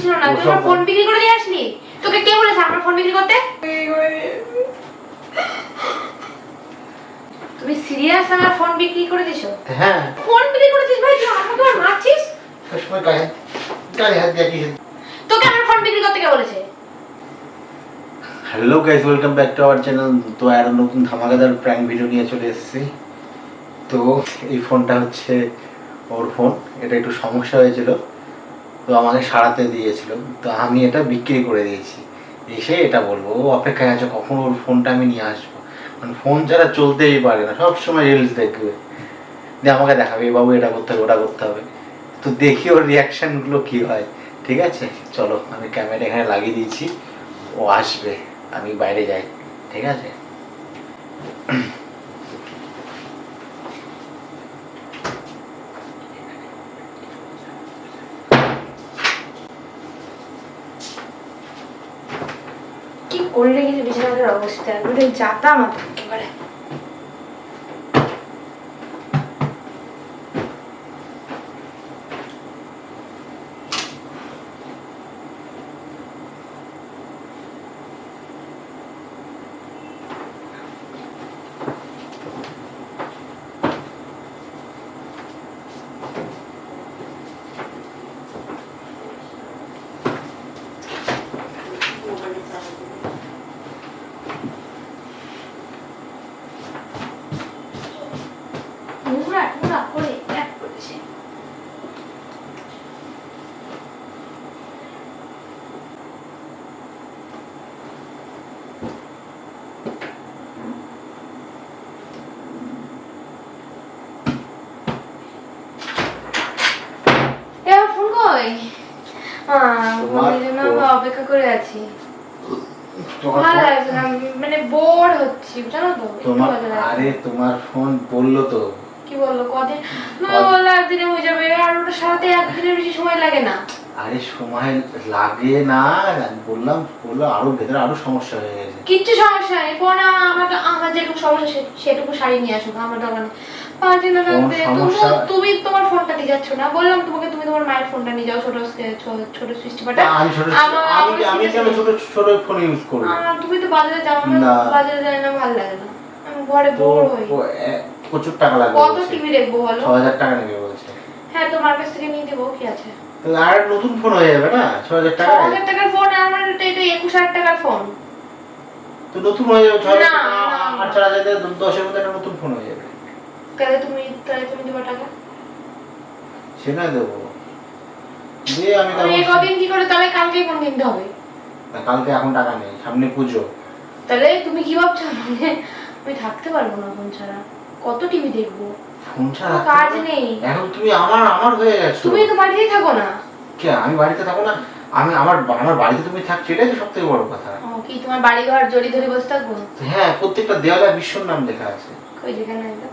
ছিল না, তুই আমার ফোন বিক্রি করে দিয়ে আসলি। তোকে কে বলেছে আমার ফোন বিক্রি করতে? তুমি সিরিয়াস আমার ফোন বিক্রি করে দিছো? হ্যাঁ ফোন বিক্রি করেছিস ভাই? তুই আমাকে আর মারছিস? সময় গায়ে হাত দিয়ে কি? তোকে আমার ফোন বিক্রি করতে কে বলেছে? Hello guys, welcome back to our channel. তো আর নতুন ধামাকাদার প্র্যাঙ্ক ভিডিও নিয়ে চলে এসেছি। তো এই ফোনটা হচ্ছে ওর ফোন, এটা একটু সমস্যা হয়েছিল তো আমাকে সারাতে দিয়েছিল, তো আমি এটা বিক্রি করে দিয়েছি। এসে এটা বলবো, ও অপেক্ষায় আছে কখন ওর ফোনটা আমি নিয়ে আসবো। মানে ফোন ছাড়া চলতেই পারে না, সবসময় রিলস দেখবে, দিয়ে আমাকে দেখাবে বাবু এটা করতে হবে ওটা করতে হবে। তো দেখি ওর রিয়াকশানগুলো কী হয়। ঠিক আছে, চলো আমি ক্যামেরা এখানে লাগিয়ে দিয়েছি, ও আসবে, আমি বাইরে যাই। ঠিক আছে, কি করে রেখেছে বিছানাটার অবস্থা, একবারে যাতা মাথা একেবারে। নোংরা নোংরা করে এক করেছে। এবার ফোন কই? ফোনের জন্য আমরা অপেক্ষা করে আছি। ভালো লাগছে না, মানে বোর হচ্ছি, জানো তো। আরে তোমার ফোন বললো তো। কি বললো? কদিন বললো একদিনে হয়ে যাবে, আর ওটা সারাতে একদিনের বেশি সময় লাগে না। আরে সময় লাগে না, বললাম বললো আরো ভেতরে আরো সমস্যা হয়ে গেছে। কিচ্ছু সমস্যা নেই, ফোন আমার যেটুকু সমস্যা সেটুকু সারিয়ে নিয়ে আসুন আমার দোকানে। তুমি তোমার ফোনটা দিয়ে যাচ্ছ না, বললাম তোমাকে তুমি তোমার মায়ের ফোনটা নিয়ে যাও, ছোট সুইচটা। আমি কেন ছোট ছোট ফোন ইউজ করব? তুমি তো বাজারে যাও না, বাজারে যাই না, ভালো লাগে না, আমি ঘরে বোর হই। প্রচুর টাকা লাগবে। কত টিভি দেখবো বলো? ৬০০০ টাকা নেবে বলছে। হ্যাঁ, তোমার কাছ থেকে নিয়ে দেবো, কি আছে? আর নতুন ফোন হয়ে যাবে না ৬০০০ টাকা। ৬০০০ টাকার ফোন, আমার এটা ২১,০০০ টাকার ফোন। তো নতুন হয়ে যাবে ৬০০০ আর ৪০০০ 10 এর মধ্যে একটা নতুন ফোন হয়ে যাবে। তাহলে তুমি দেবো টাকা? সে না দেবো দিয়ে আমি কদিন কি করে, তাহলে কালকেই ফোন কিনতে হবে। কালকে এখন টাকা নেই, সামনে পুজো। তাহলে তুমি কি ভাবছো মানে আমি থাকতে পারবো না ফোন ছাড়া? কত টিভি দেখবো? ফোন ছাড়া কাজ নেই। এখন তুমি আমার হয়ে গেছো। তুমি তো বাড়িতেই থাকো না। কে? আমি বাড়িতে থাকো না? আমি আমার বাড়িতে তুমি থাকছো, এটাই তো সবথেকে বড় কথা। কি তোমার বাড়ি ঘর জড়ি ধরে বসে থাকবো? হ্যাঁ, প্রত্যেকটা দেওয়ালে বিশ্বর নাম লেখা আছে। কই যেখানে এটা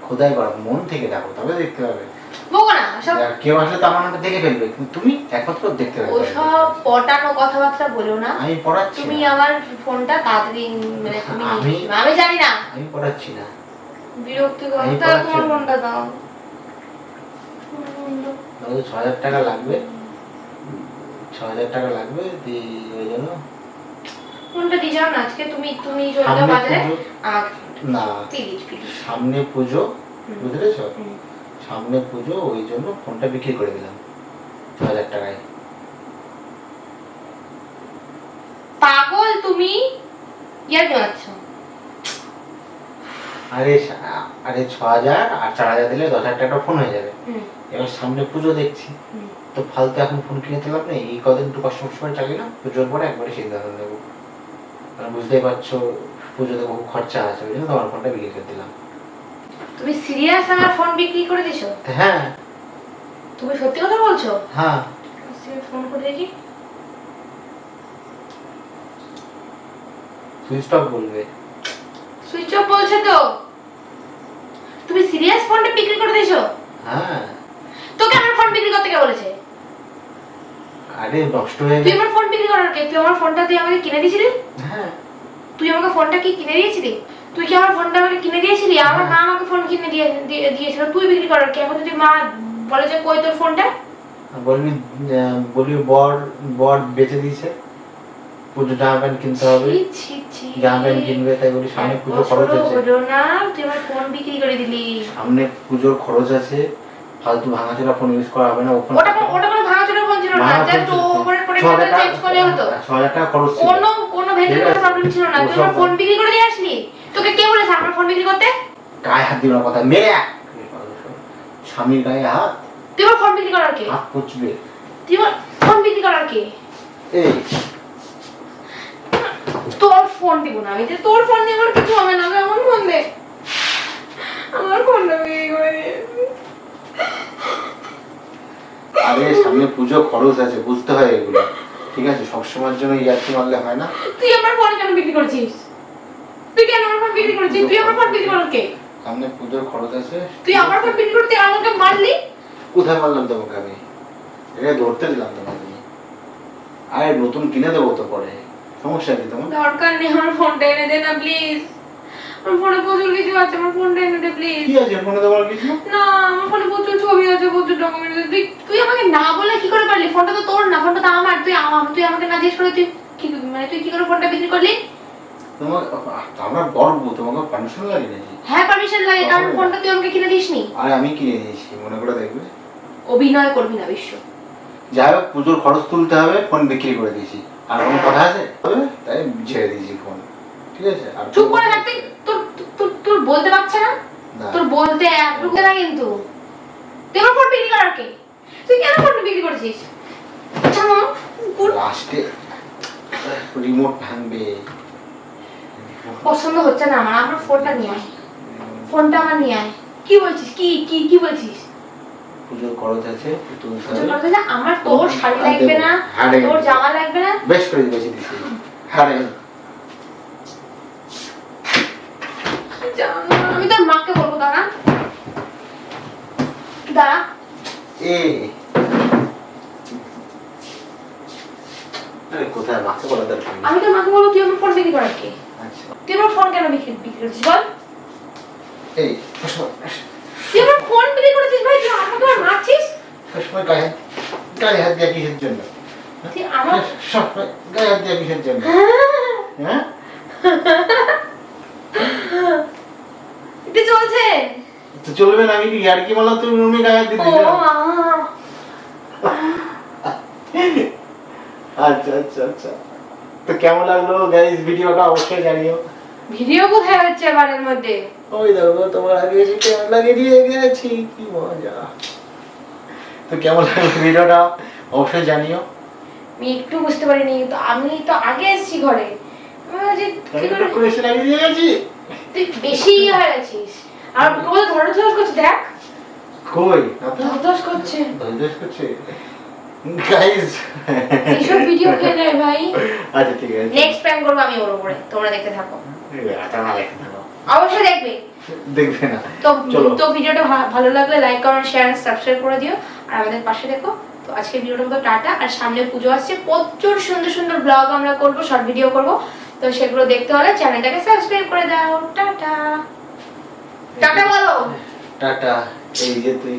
খোদাই করো, মন থেকে দেখো তবে দেখতে পাবে। বকো না সব। কেউ আসলে তো আমার নামটা দেখে ফেলবে, কিন্তু তুমি একমাত্র দেখতে পাবে। ওসব পটানো কথাবার্তা বলো না। আমি পড়াচ্ছি। তুমি আমার ফোনটা তাড়াতাড়ি মানে তুমি আমি জানি না। আমি পড়াচ্ছি না। বিরক্তিকর। তাহলে তোমার ফোনটা দাও। ৬০০০ টাকা লাগবে, ৬০০০ টাকা লাগবে ওই জন্য ফোনটা দিয়ে যাও না আজকে। তুমি চলে যাও বাজারে। না, সামনে পুজো, বুঝলেছো? সামনে পুজো, ওই জন্য ফোনটা বিক্রি করে দিলাম ৬০০০ টাকায়। পাগল তুমি? ইয়ার কি আছো? আরে ৬০০০ আর ৪০০০ দিলে ১০,০০০ টাকা ফোন হয়ে যাবে। এবার সামনে পুজো দেখছি, তো ফালতু এখন ফোন কিনে দিলাম না, এই কদিন একটু কষ্ট চালিয়ে না, পুজোর পরে একবারে সিদ্ধান্ত নেবো। কারণ বুঝতেই পারছো পুজোতে বহু খরচা আছে, ওই জন্য তোমার ফোনটা বিক্রি করে দিলাম। তুমি সিরিয়াস আমার ফোন বিক্রি করে দিছো? হ্যাঁ। তুমি সত্যি কথা বলছো? হ্যাঁ। ফোন করে দেখি। সুইচ অফ বলবে। সুইচ অফ বলছে তো? তুমি সিরিয়াস ফোনটা বিক্রি করে দিছো? হ্যাঁ। তোকে আমার ফোন বিক্রি করতে কে বলেছে? আরে নষ্ট হয়ে গেছে। তুই আমার ফোন বিক্রি করার কে? তুই আমার ফোনটা তুই আমাকে কিনে দিয়েছিলি? হ্যাঁ। তুই আমাকে ফোনটা কি কিনে দিয়েছিলি? তুই কি আমার ফোনটা আমাকে কিনে দিয়েছিলি? আমার মা আমাকে ফোন কিনে দিয়েছিল, তুই বিক্রি করার কে? এখন যদি মা বলে যে কই তোর ফোনটা, বলবি বলবি বর বেঁচে দিয়েছে, পুজো জামা প্যান্ট কিনতে হবে, জামা প্যান্ট কিনবে, তাই বলি সামনে পুজো খরচ আছে। না তুই আমার ফোন বিক্রি করে দিলি। সামনে পুজোর খরচ আছে, ফালতু ভাঙাচোরা ফোন ইউজ করা হবে না। ওটা কোনো ভাঙাচোরা ফোন ছিল না, জাস্ট ওপরের প্রোটেক্টরটা চেঞ্জ করলে হতো। 6000 টাকা খরচ ছিল, কোনো ভেতরে কোনো প্রবলেম ছিল না। তুই আমার ফোন বিক্রি করে দিয়ে আসলি? তোকে কে বলেছে আমার ফোন বিক্রি করতে? গায়ে হাত দিবার কথা মেরে, স্বামীর গায়ে হাত। তুই আমার ফোন বিক্রি করার কে? হাত পুছবে। তুই আমার ফোন বিক্রি করার কে? এই তোর ফোন দিব না আমি, তোর ফোন দিয়ে আমার কিছু হবে না। আমার ফোন দে, আমার ফোনটা বিক্রি করে দিয়ে। আরে সামনে পুজো খরচ আছে, বুঝতে হয় এগুলো, ঠিক আছে? সবসময়ের জন্য ইয়ার্কি মারলে হয় না। তুই আমার ফোন কেন বিক্রি করছিস? তুই কেন আমার ফোন বিক্রি করছিস? তুই আমার ফোন বিক্রি করার কে? সামনে পুজোর খরচ আছে, তুই আমার ফোন বিক্রি করতে আমাকে মারলি? কোথায় মারলাম তোমাকে আমি? এটা ধরতে দিলাম তোমাকে। আরে নতুন কিনে দেবো তো পরে, সমস্যা কি তোমার? দরকার নেই, আমার ফোনটা এনে দে না প্লিজ। আমার ফোনে প্রচুর কিছু আছে, আমার ফোনটা এনে দে প্লিজ। কি আছে ফোনে দেওয়ার কিছু? না আমার ফোনে প্রচুর ছবি আছে, প্রচুর ডকুমেন্ট আছে। তুই আমাকে না বলে কি করে পারলি? ফোনটা তো তোর না, ফোনটা তো আমার। তুই আমাকে না জিজ্ঞেস করে তুই কি মানে তুই কি করে ফোনটা বিক্রি করলি? তোমার আমরা গর্ব, তোমাকে পারমিশন লাগে নাকি? হ্যাঁ পারমিশন লাগে, কারণ ফোনটা তুই আমাকে কিনে দিসনি। আরে আমি কিনে দিয়েছি, মনে করে দেখবে। অভিনয় করবি না বিশ্ব। যাই হোক, পুজোর খরচ তুলতে হবে, ফোন বিক্রি করে দিয়েছি। আর কোনো কথা আছে? তাই ছেড়ে দিয়েছি ফোন, ঠিক আছে? আর চুপ করে থাকতে তোর বলতে পারছে না? তোর বলতে একটুকু না কিন্তু। তুই আমার ফোন বিক্রি করার কে? তুই কেন ফোন বিক্রি করছিস? আচ্ছা মা লাস্টে রিমোট ভাঙবে। পছন্দ হচ্ছে না আমার ফোনটা নিয়ে আয়। ফোনটা আমার নিয়ে আয়। কি বলছিস? কি বলছিস? পুজোর খরচ আছে, তুলতে পুজোর হবে। খরচ আছে, আমার তোর শাড়ি লাগবে না, তোর জামা লাগবে না। বেশ করে দিয়েছি দিছি। আরে আমি তোর মাকে বলবো, দাঁড়া দাঁড়া। আরে কোথায় মাকে বলা দরকার নেই। আমি তোর মাকে বলবো তুই আমার ফোন বিক্রি করার কে? আচ্ছা তুই আমার ফোন কেন বিক্রি করছিস বল? এই তুই আমার ফোন বিক্রি করছিস ভাই, তুই আমাকে আর মারছিস? সবসময় গায়ে হাত দেওয়া কিসের জন্য? তুই আমার সবসময় গায়ে হাত দেওয়া কিসের জন্য? হ্যাঁ এটা চলছে তো চলবে না। আমি কি ইয়ার্কি মারলাম, তুমি রুমে গায়ে হাত দিতে? ও মা। আচ্ছা আচ্ছা আচ্ছা, তো কেমন লাগলো গাইস ভিডিওটা অবশ্যই জানিও। ভিডিও কোথায় হচ্ছে বাড়ির মধ্যে? ওই দেখো তোমার আগে এসে কেমন লাগে দিয়ে গেছি, কি মজা। তো কেমন লাগলো ভিডিওটা অবশ্যই জানিও। আমি একটু বুঝতে পারিনি, কিন্তু আমি তো আগে এসেছি ঘরে। আমি তো করে এসে লাগিয়ে দিয়ে গেছি। তুই বেশি হয়ে গেছিস। আর বলে ধরে করছে, দেখ কই ধস করছে। ধস করছে গাইস। এইসব ভিডিও খেয়ে নেয় ভাই। আচ্ছা ঠিক আছে, নেক্সট প্র্যাঙ্ক করব আমি ওর উপরে, তোমরা দেখতে থাকো। এটা না দেখতে থাকো, অবশ্যই দেখবে। দেখবে না তো ভিডিওটা ভালো লাগলে like comment share and subscribe করে দিও, আর আমাদের পাশে দেখো। তো আজকের ভিডিওটা মতো টাটা। আর সামনে পুজো আসছে, প্রচুর সুন্দর সুন্দর ব্লগ আমরা করব, শর্ট ভিডিও করব। তো সেগুলো দেখতে হলে চ্যানেলটাকে সাবস্ক্রাইব করে দাও। টাটা টাটা বলো। টাটা। এই যে তুই